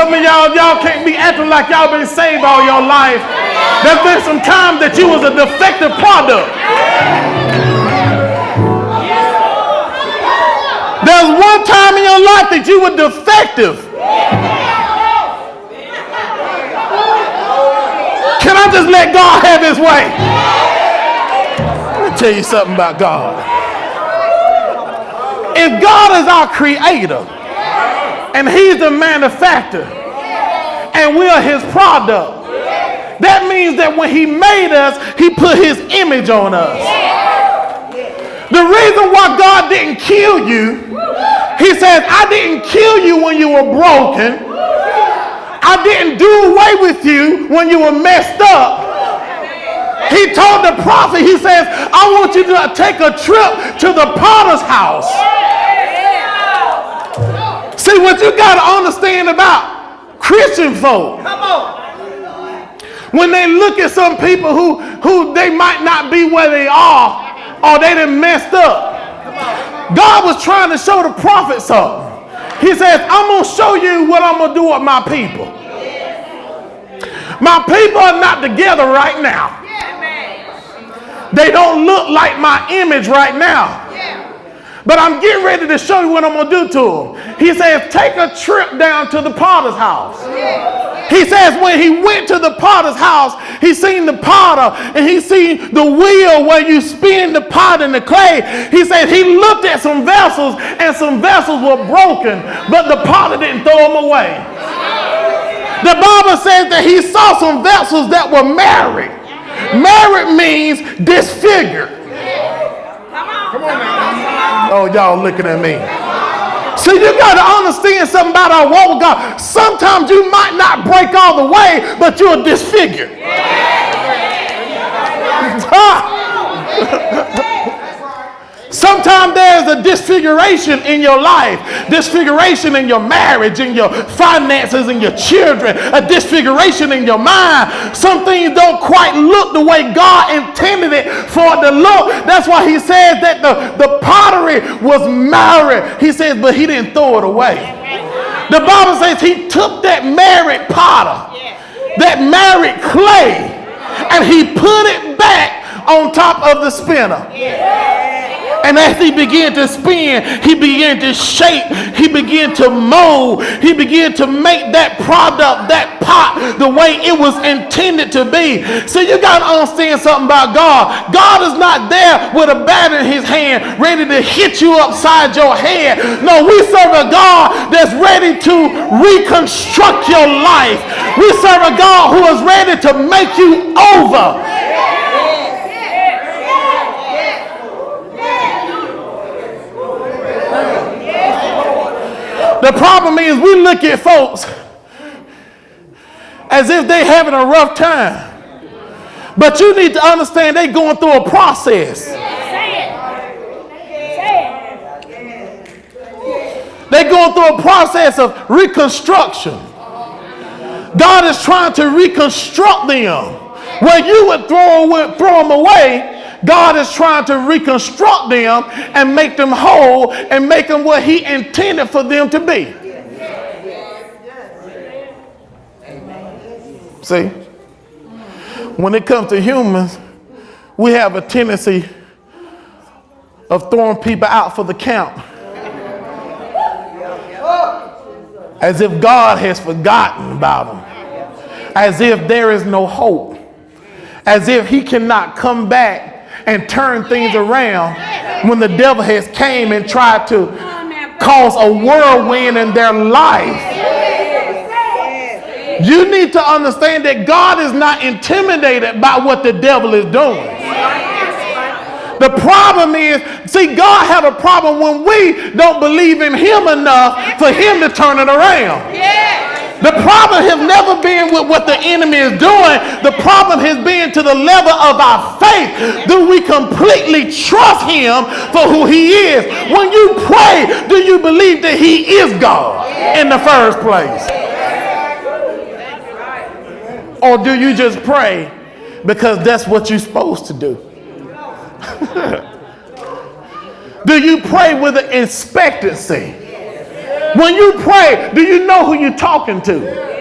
Some of y'all can't be acting like y'all been saved all your life. There's been some time that you was a defective product. There's one time in your life that you were defective. Can I just let God have his way? Let me tell you something about God. If God is our creator and he's the manufacturer and we are his product, that means that when he made us, he put his image on us. The reason why God didn't kill you, he says, I didn't kill you when you were broken. I didn't do away with you when you were messed up. He told the prophet, he says, I want you to take a trip to the potter's house. See, what you got to understand about Christian folk, when they look at some people who they might not be where they are, or they done messed up, God was trying to show the prophet something. He says, I'm going to show you what I'm going to do with my people. My people are not together right now. They don't look like my image right now. But I'm getting ready to show you what I'm going to do to them. He says, take a trip down to the potter's house. He says when he went to the potter's house, he seen the potter and he seen the wheel where you spin the pot in the clay. He said he looked at some vessels and some vessels were broken, but the potter didn't throw them away. The Bible says that he saw some vessels that were married. Married means disfigured. Come on now. Oh, y'all looking at me. So you got to understand something about our walk with God. Sometimes you might not break all the way, but you're disfigured. Sometimes there's a disfiguration in your life, disfiguration in your marriage, in your finances, in your children, a disfiguration in your mind. Some things don't quite look the way God intended it for it to look. That's why he says that the pottery was married. He says, but he didn't throw it away. The Bible says he took that married potter, that married clay, and he put it back on top of the spinner. And as he began to spin, he began to shape, he began to mold, he began to make that product, that pot, the way it was intended to be. So you got to understand something about God. God is not there with a bat in his hand, ready to hit you upside your head. No, we serve a God that's ready to reconstruct your life. We serve a God who is ready to make you over. The problem is we look at folks as if they're having a rough time. But you need to understand they're going through a process. They're going through a process of reconstruction. God is trying to reconstruct them. Where you would throw them away, God is trying to reconstruct them and make them whole and make them what he intended for them to be. See, when it comes to humans, we have a tendency of throwing people out for the count. As if God has forgotten about them. As if there is no hope. As if he cannot come back and turn things around when the devil has came and tried to cause a whirlwind in their life. You need to understand that God is not intimidated by what the devil is doing. The problem is, see, God had a problem when we don't believe in him enough for him to turn it around. The problem has never been with what the enemy is doing. The problem has been to the level of our faith. Do we completely trust him for who he is? When you pray, do you believe that he is God in the first place? Or do you just pray because that's what you're supposed to do? Do you pray with an expectancy? When you pray, do you know who you're talking to?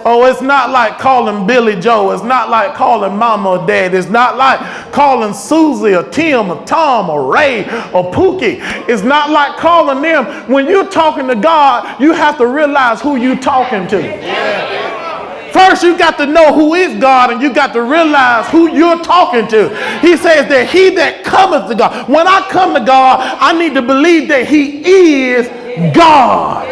Oh, it's not like calling Billy Joe. It's not like calling Mama or Dad. It's not like calling Susie or Tim or Tom or Ray or Pookie. It's not like calling them. When you're talking to God, you have to realize who you're talking to. First, you got to know who is God, and you got to realize who you're talking to. He says that he that cometh to God. When I come to God, I need to believe that he is God.